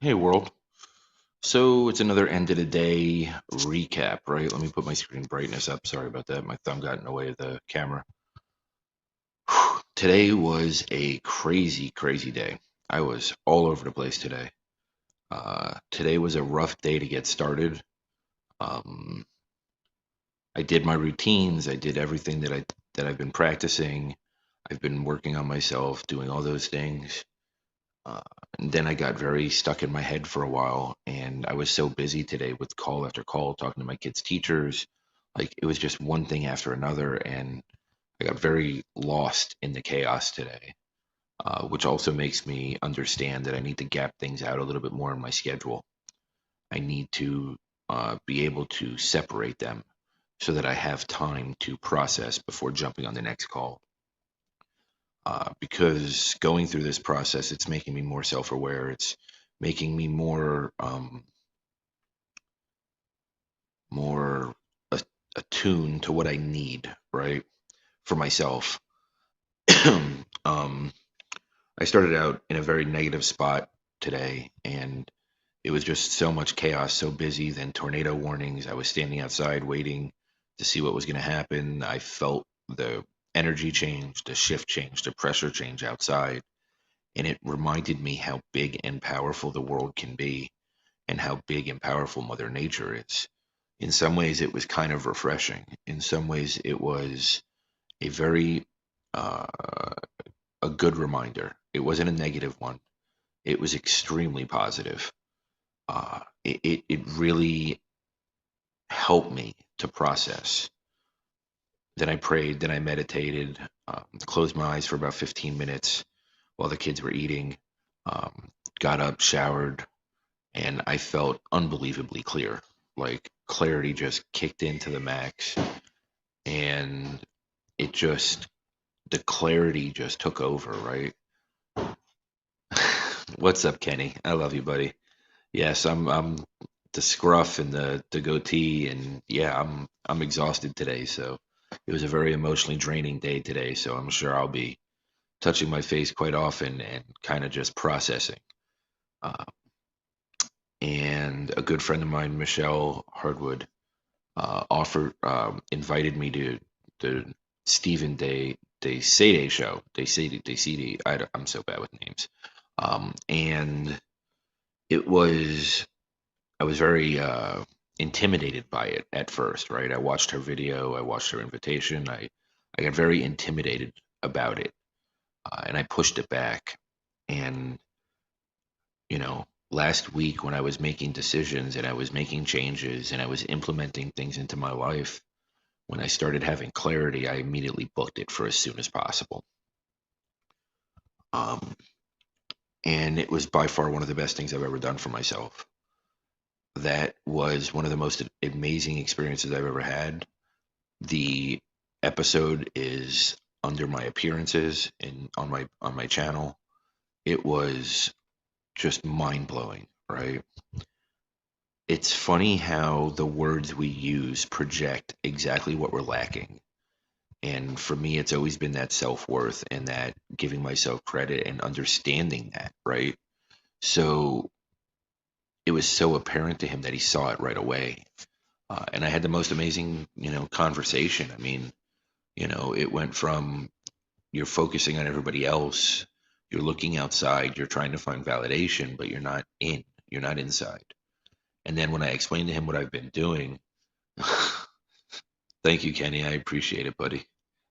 Hey world. So it's another end of the day recap, right? Let me put my screen brightness up. Sorry about that. My thumb got in the way of the camera. Today was a crazy, crazy day. I was all over the place today. Today was a rough day to get started. Um, I did my routines. I did everything that I've been practicing. I've been working on myself, doing all those things. Uh, and then I got very stuck in my head for a while, and I was so busy today with call after call, talking to my kids' teachers. Like it was just one thing after another, and I got very lost in the chaos today, which also makes me understand that I need to gap things out a little bit more in my schedule. I need to be able to separate them so that I have time to process before jumping on the next call. Because going through this process, it's making me more self-aware. It's making me more attuned to what I need, right, for myself. um, I started out in a very negative spot today, and it was just so much chaos, so busy. Then tornado warnings. I was standing outside waiting to see what was going to happen. I felt the energy change, the shift change, the pressure change outside. And it reminded me how big and powerful the world can be and how big and powerful Mother Nature is. In some ways, it was kind of refreshing. In some ways, it was a very uh, a good reminder. It wasn't a negative one. It was extremely positive. It really helped me to process. Then I prayed. Then I meditated. Closed my eyes for about 15 minutes while the kids were eating. Um, got up, showered, and I felt unbelievably clear. Like clarity just kicked into the max, and it just the clarity just took over, right? What's up, Kenny? I love you, buddy. Yes, I'm the scruff and the goatee, and yeah, I'm exhausted today. So it was a very emotionally draining day today. So I'm sure I'll be touching my face quite often and kind of just processing. Uh, and a good friend of mine, Michelle Hardwood, offered invited me to the Stephen Day Sade show. Day CD. I'm so bad with names. And it was I was very intimidated by it at first. Right, I watched her video. I watched her invitation. I got very intimidated about it, and I pushed it back. And last week when I was making decisions and I was making changes and I was implementing things into my life, when I started having clarity, I immediately booked it for as soon as possible. Um, and it was by far one of the best things I've ever done for myself. That was one of the most amazing experiences I've ever had. The episode is under my appearances and on my channel. It was just mind blowing, right? It's funny how the words we use project exactly what we're lacking. And for me, it's always been that self worth and that giving myself credit and understanding that, right? So it was so apparent to him that he saw it right away. And I had the most amazing, conversation. I mean, it went from you're focusing on everybody else, you're looking outside, you're trying to find validation, but you're not inside. And then when I explained to him what I've been doing, thank you, Kenny. I appreciate it, buddy.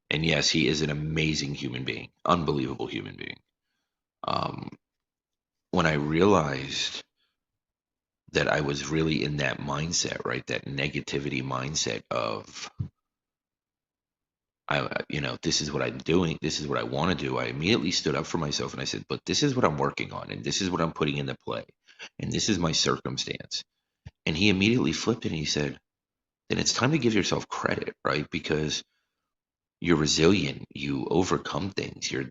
And yes, he is an amazing human being, unbelievable human being. Um, when I realized that I was really in that mindset, right, that negativity mindset of, this is what I'm doing, this is what I want to do, I immediately stood up for myself and I said, but this is what I'm working on, and this is what I'm putting into play, and this is my circumstance. And he immediately flipped it and he said, then it's time to give yourself credit, right? Because you're resilient, you overcome things, you're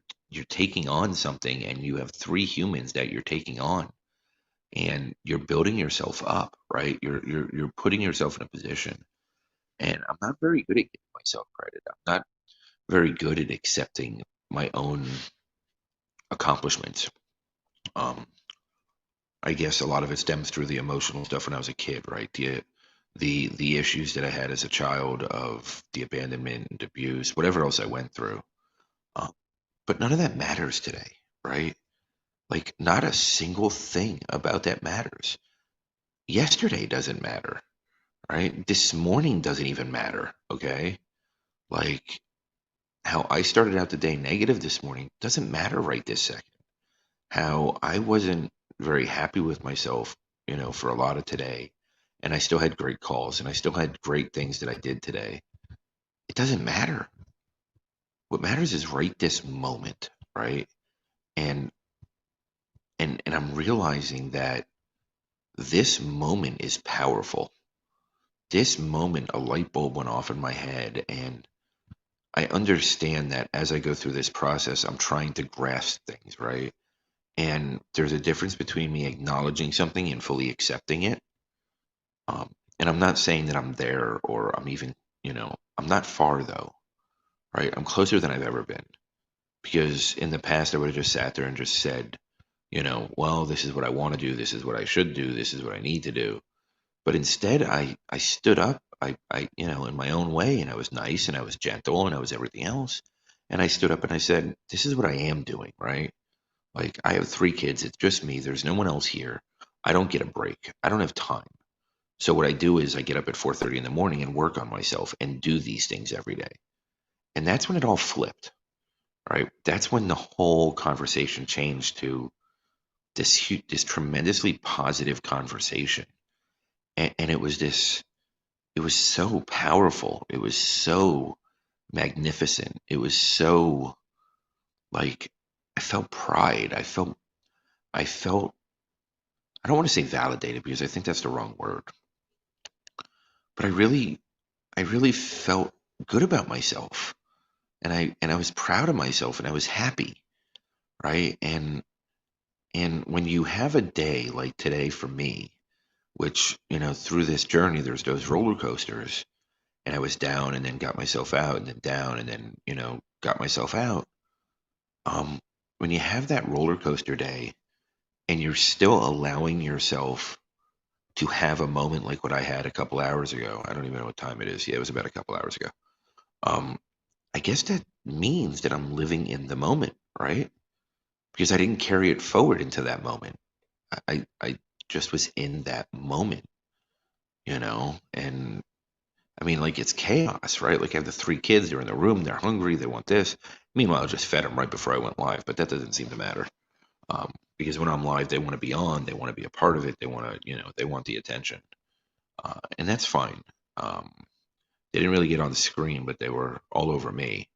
taking on something, and you have three humans that you're taking on, and you're building yourself up, right? You're putting yourself in a position. And I'm not very good at giving myself credit. I'm not very good at accepting my own accomplishments. um I guess a lot of it stems through the emotional stuff when I was a kid, right? The issues that I had as a child of the abandonment and abuse, whatever else I went through. Uh, but none of that matters today, right? Like, not a single thing about that matters. Yesterday doesn't matter, right? This morning doesn't even matter, okay? Like, how I started out the day negative this morning doesn't matter right this second. How I wasn't very happy with myself, for a lot of today, and I still had great calls and I still had great things that I did today. It doesn't matter. What matters is right this moment, right? And and I'm realizing that this moment is powerful. This moment, a light bulb went off in my head, and I understand that as I go through this process, I'm trying to grasp things, right? And there's a difference between me acknowledging something and fully accepting it. And I'm not saying that I'm there or I'm even, I'm not far though, right? I'm closer than I've ever been because in the past I would have just sat there and just said, well, this is what I want to do. This is what I should do. This is what I need to do. But instead, I stood up, in my own way, and I was nice and I was gentle and I was everything else. And I stood up and I said, this is what I am doing, right? Like, I have 3 kids. It's just me. There's no one else here. I don't get a break. I don't have time. So what I do is I get up at 4:30 in the morning and work on myself and do these things every day. And that's when it all flipped, right? That's when the whole conversation changed to this tremendously positive conversation. And it was so powerful. It was so magnificent. It was so like I felt pride. I felt I don't want to say validated because I think that's the wrong word. But I really felt good about myself. And I was proud of myself and I was happy, right? And when you have a day like today for me, which, through this journey there's those roller coasters, and I was down and then got myself out and then down and then, got myself out. Um, when you have that roller coaster day and you're still allowing yourself to have a moment like what I had a couple hours ago, I don't even know what time it is. Yeah, it was about a couple hours ago. Um, I guess that means that I'm living in the moment, right? Because I didn't carry it forward into that moment. I just was in that moment, and I mean, like, it's chaos, right? Like, I have the 3 kids, they're in the room, they're hungry, they want this. Meanwhile, I just fed them right before I went live, but that doesn't seem to matter. Because when I'm live, they want to be on, they want to be a part of it, they want to, they want the attention. And that's fine. Um, they didn't really get on the screen, but they were all over me,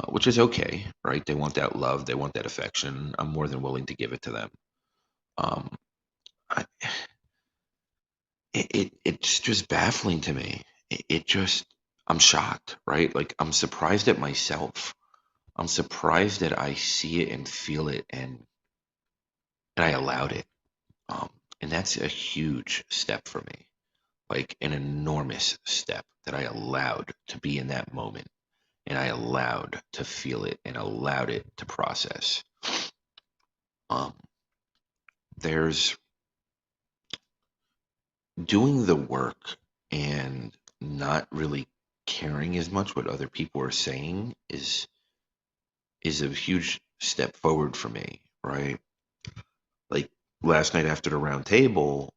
which is okay, right? They want that love, they want that affection. I'm more than willing to give it to them. Um, I, it's just baffling to me. I'm shocked, right? Like, I'm surprised at myself. I'm surprised that I see it and feel it, and I allowed it. Um, and that's a huge step for me, like an enormous step that I allowed to be in that moment, and I allowed to feel it and allowed it to process. Um, there's doing the work and not really caring as much what other people are saying is a huge step forward for me, right? Like, last night after the round table,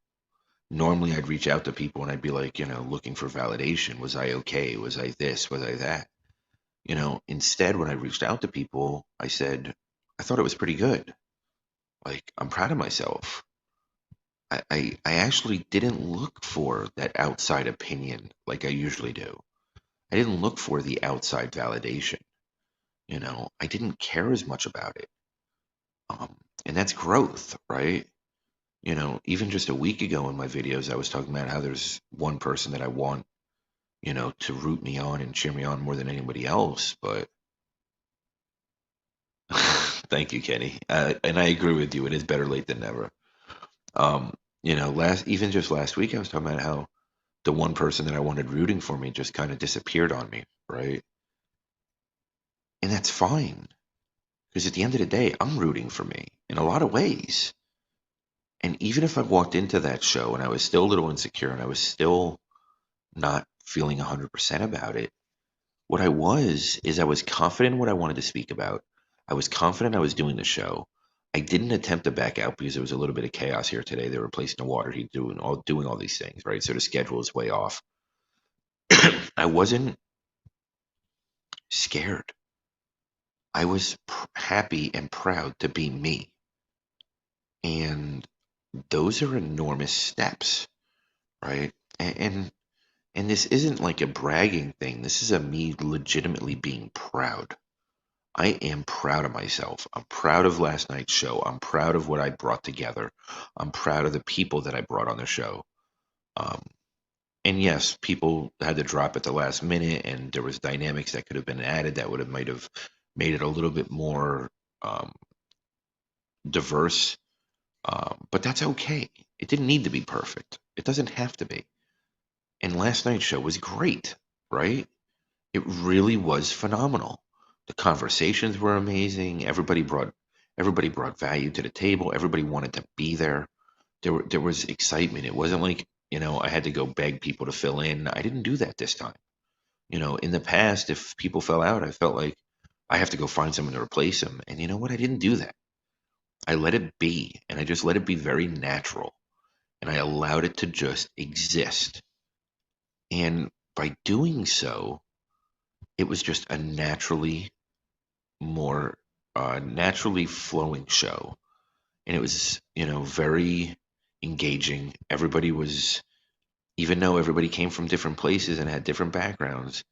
normally I'd reach out to people and I'd be like, looking for validation. Was I okay? Was I this? Was I that? Instead, when I reached out to people, I said, I thought it was pretty good. Like, I'm proud of myself. I actually didn't look for that outside opinion like I usually do. I didn't look for the outside validation. I didn't care as much about it. And that's growth, right? Even just a week ago in my videos, I was talking about how there's one person that I want, to root me on and cheer me on more than anybody else. But thank you, Kenny. And I agree with you. It is better late than never. Um, even just last week, I was talking about how the one person that I wanted rooting for me just kind of disappeared on me, right? And that's fine because at the end of the day, I'm rooting for me in a lot of ways. And even if I walked into that show and I was still a little insecure and I was still not feeling 100% about it, what I I was confident in what I wanted to speak about. I was confident I was doing the show. I didn't attempt to back out because there was a little bit of chaos here today. They were placing the water heat, doing all these things, right? So the schedule is way off. I wasn't scared. I was happy and proud to be me. And those are enormous steps, right? And this isn't like a bragging thing. This is a me legitimately being proud. I am proud of myself. I'm proud of last night's show. I'm proud of what I brought together. I'm proud of the people that I brought on the show. Um, and yes, people had to drop at the last minute, and there was dynamics that could have been added that would have might have made it a little bit more um, diverse. But that's okay. It didn't need to be perfect. It doesn't have to be. And last night's show was great, right? It really was phenomenal. The conversations were amazing. Everybody brought value to the table. Everybody wanted to be there. There was excitement. It wasn't like, I had to go beg people to fill in. I didn't do that this time. In the past, if people fell out, I felt like I have to go find someone to replace them. And you know what? I didn't do that. I let it be, and I just let it be very natural. And I allowed it to just exist. And by doing so, it was just a more naturally flowing show. And it was, very engaging. Even though everybody came from different places and had different backgrounds,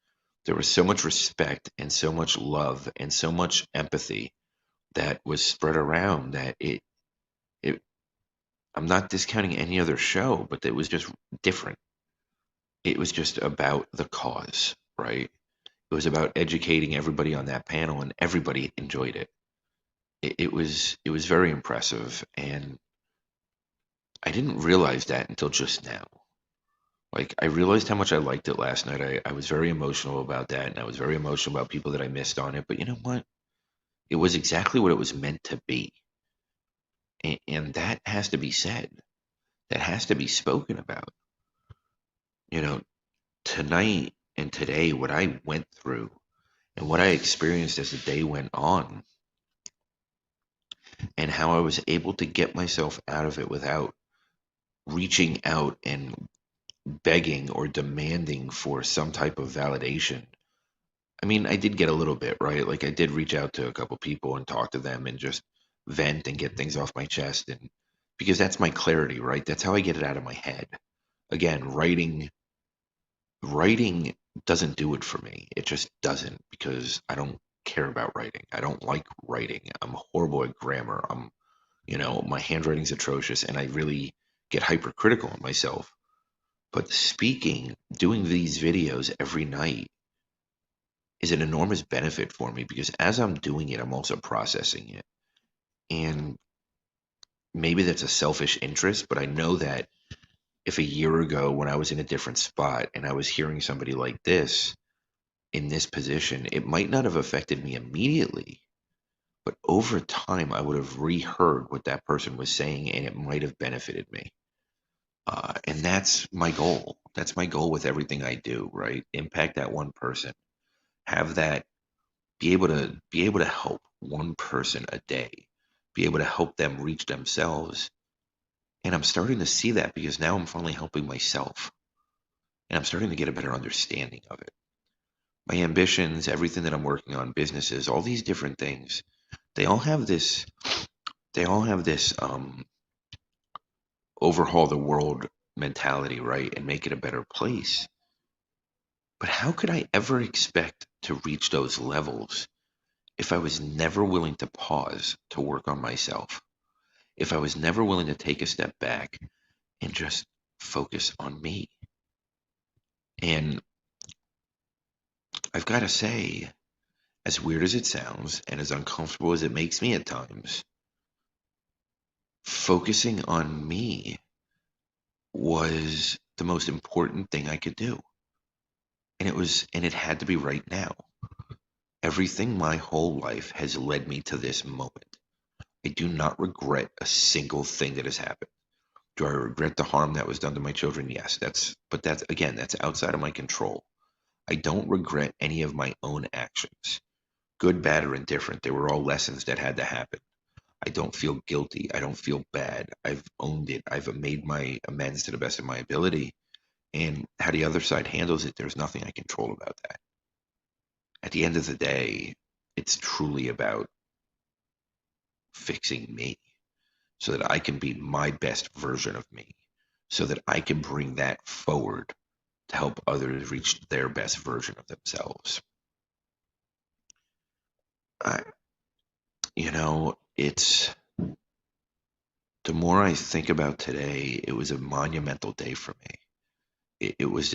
there was so much respect and so much love and so much empathy that was spread around that it I'm not discounting any other show, but it was just different. It was just about the cause, right? It was about educating everybody on that panel, and everybody enjoyed it. It was very impressive, and I didn't realize that until just now. Like, I realized how much I liked it last night. I was very emotional about that, and I was very emotional about people that I missed on it. But you know what? It was exactly what it was meant to be, and that has to be said. That has to be spoken about. You know, tonight and today, what I went through and what I experienced as the day went on, and how I was able to get myself out of it without reaching out and begging or demanding for some type of validation. I mean, I did get a little bit, right? Like, I did reach out to a couple people and talk to them and just vent and get things off my chest, and because that's my clarity, right? That's how I get it out of my head. Again, writing doesn't do it for me. It just doesn't, because I don't care about writing. I don't like writing. I'm horrible at grammar. My handwriting's atrocious, and I really get hypercritical on myself. But speaking, doing these videos every night is an enormous benefit for me, because as I'm doing it, I'm also processing it. And maybe that's a selfish interest, but I know that if a year ago, when I was in a different spot and I was hearing somebody like this in this position, it might not have affected me immediately, but over time, I would have reheard what that person was saying, and it might have benefited me. And that's my goal. That's my goal with everything I do, right? Impact that one person. Have that be able to help one person a day, be able to help them reach themselves. And I'm starting to see that, because now I'm finally helping myself, and I'm starting to get a better understanding of it. My ambitions, everything that I'm working on, businesses, all these different things, they all have this overhaul the world mentality, right? And make it a better place. But how could I ever expect to reach those levels if I was never willing to pause to work on myself? If I was never willing to take a step back and just focus on me? And I've got to say, as weird as it sounds and as uncomfortable as it makes me at times, focusing on me was the most important thing I could do. And it had to be right now. Everything my whole life has led me to this moment. I do not regret a single thing that has happened. Do I regret the harm that was done to my children? Yes. But that's again, that's outside of my control. I don't regret any of my own actions, good, bad, or indifferent. They were all lessons that had to happen. I don't feel guilty. I don't feel bad. I've owned it. I've made my amends to the best of my ability. And how the other side handles it, there's nothing I control about that. At the end of the day, it's truly about fixing me so that I can be my best version of me, so that I can bring that forward to help others reach their best version of themselves. I, it's the more I think about today, it was a monumental day for me. It was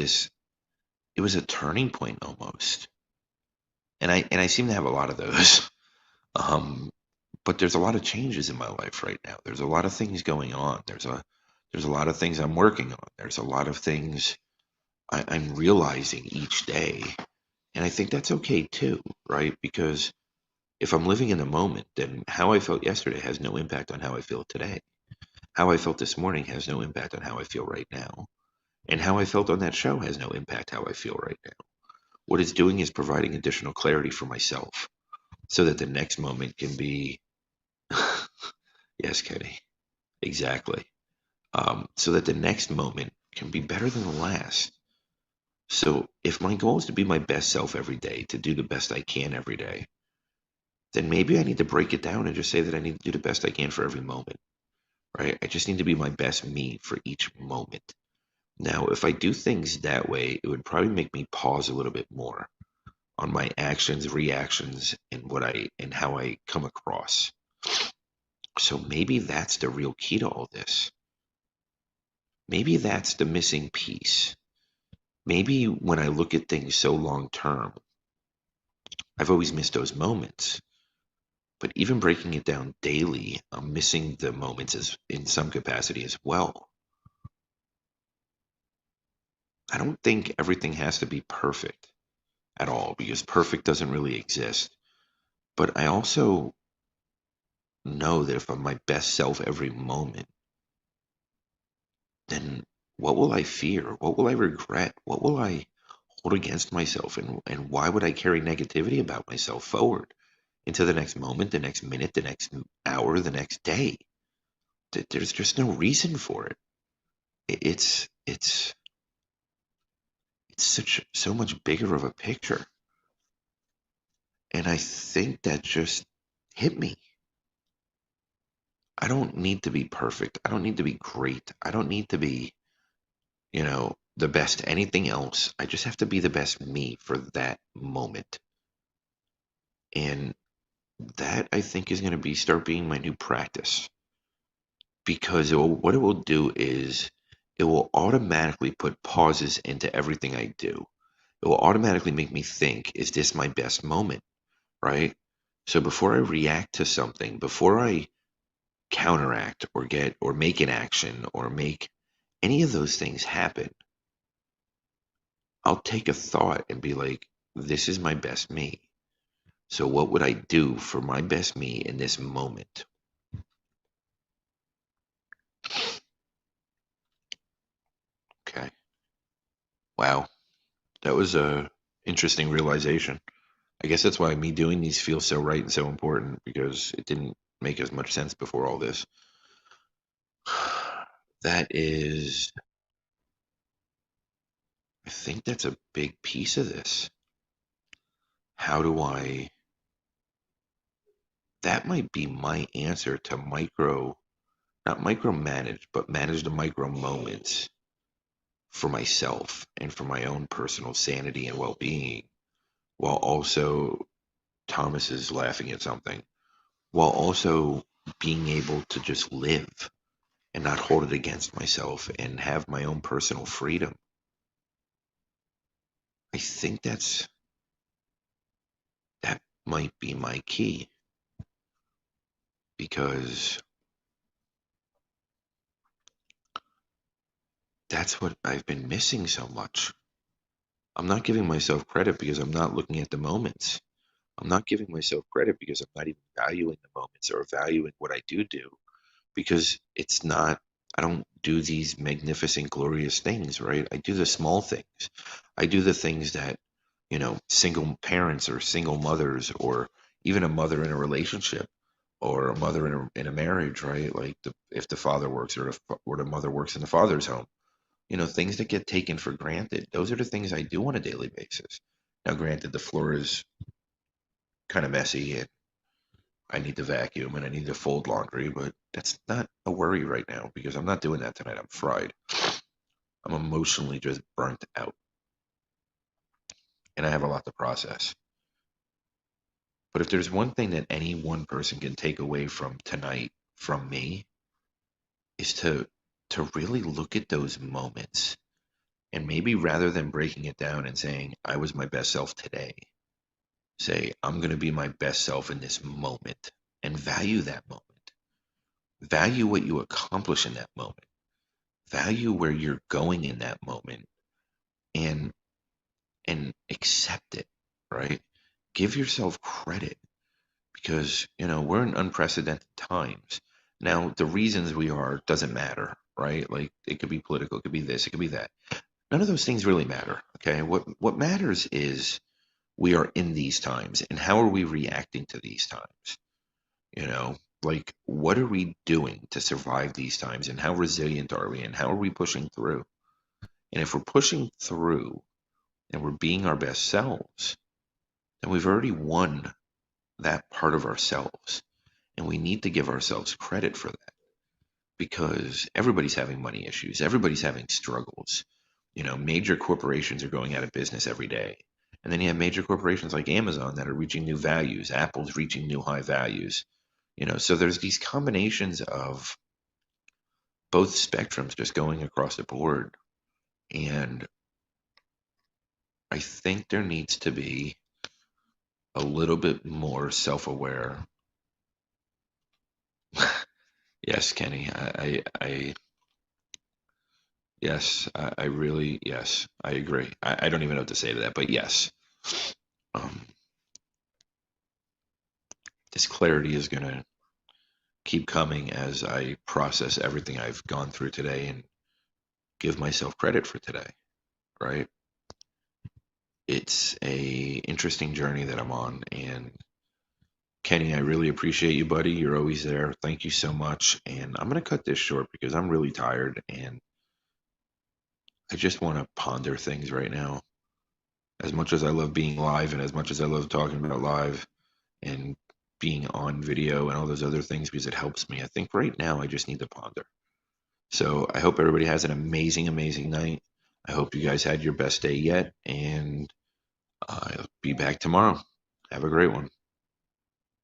a turning point almost. And I seem to have a lot of those. Um, but there's a lot of changes in my life right now. There's a lot of things going on. There's a lot of things I'm working on. There's a lot of things I'm realizing each day. And I think that's okay too, right? Because if I'm living in the moment, then how I felt yesterday has no impact on how I feel today. How I felt this morning has no impact on how I feel right now. And how I felt on that show has no impact how I feel right now. What it's doing is providing additional clarity for myself so that the next moment can be, yes, Kenny, exactly. So that the next moment can be better than the last. So if my goal is to be my best self every day, to do the best I can every day, then maybe I need to break it down and just say that I need to do the best I can for every moment, right? I just need to be my best me for each moment. Now, if I do things that way, it would probably make me pause a little bit more on my actions, reactions, and how I come across. So maybe that's the real key to all this. Maybe that's the missing piece. Maybe when I look at things so long term, I've always missed those moments. But even breaking it down daily, I'm missing the moments as in some capacity as well. I don't think everything has to be perfect at all because perfect doesn't really exist. But I also know that if I'm my best self every moment, then what will I fear? What will I regret? What will I hold against myself? And why would I carry negativity about myself forward into the next moment, the next minute, the next hour, the next day? There's just no reason for it. It's such so much bigger of a picture. And I think that just hit me. I don't need to be perfect. I don't need to be great. I don't need to be, the best anything else. I just have to be the best me for that moment. And that I think is going to be start being my new practice because what it will do is it will automatically put pauses into everything I do. It will automatically make me think, is this my best moment? Right? So before I react to something, before I counteract or make an action or make any of those things happen, I'll take a thought and be like, this is my best me. So what would I do for my best me in this moment? Okay. Wow. That was a interesting realization. I guess that's why me doing these feels so right and so important because it didn't make as much sense before all this. That is, I think that's a big piece of this. How do I, that might be my answer to not micromanage, but manage the micro moments for myself and for my own personal sanity and well being, while also, Thomas is laughing at something, while also being able to just live and not hold it against myself and have my own personal freedom. I think that might be my key because that's what I've been missing so much. I'm not giving myself credit because I'm not looking at the moments. I'm not giving myself credit because I'm not even valuing the moments or valuing what I do because it's not, I don't do these magnificent, glorious things, right? I do the small things. I do the things that, single parents or single mothers or even a mother in a relationship or a mother in a marriage, right? Like if the father works or the mother works in the father's home, things that get taken for granted. Those are the things I do on a daily basis. Now, granted, the floor is kind of messy and I need to vacuum and I need to fold laundry, but that's not a worry right now because I'm not doing that tonight. I'm fried. I'm emotionally just burnt out and I have a lot to process. But if there's one thing that any one person can take away from tonight from me is to really look at those moments and maybe rather than breaking it down and saying I was my best self today, say I'm going to be my best self in this moment and value that moment. Value what you accomplish in that moment. Value where you're going in that moment and accept it, right? Give yourself credit because, we're in unprecedented times. Now, the reasons we are doesn't matter, right? Like it could be political, it could be this, it could be that. None of those things really matter, okay? What matters is we are in these times and how are we reacting to these times? You know, like what are we doing to survive these times and how resilient are we and how are we pushing through? And if we're pushing through and we're being our best selves, then we've already won that part of ourselves. And we need to give ourselves credit for that because everybody's having money issues, everybody's having struggles. Major corporations are going out of business every day. And then you have major corporations like Amazon that are reaching new values, Apple's reaching new high values. So there's these combinations of both spectrums just going across the board. And I think there needs to be a little bit more self-aware. Yes, Kenny, yes, I really, yes, I agree. I don't even know what to say to that, but yes, um, this clarity is going to keep coming as I process everything I've gone through today and give myself credit for today, right? It's a interesting journey that I'm on, and Kenny, I really appreciate you, buddy. You're always there. Thank you so much. And I'm going to cut this short because I'm really tired and I just want to ponder things right now. As much as I love being live and as much as I love talking about live and being on video and all those other things because it helps me, I think right now I just need to ponder. So I hope everybody has an amazing, amazing night. I hope you guys had your best day yet, and I'll be back tomorrow. Have a great one.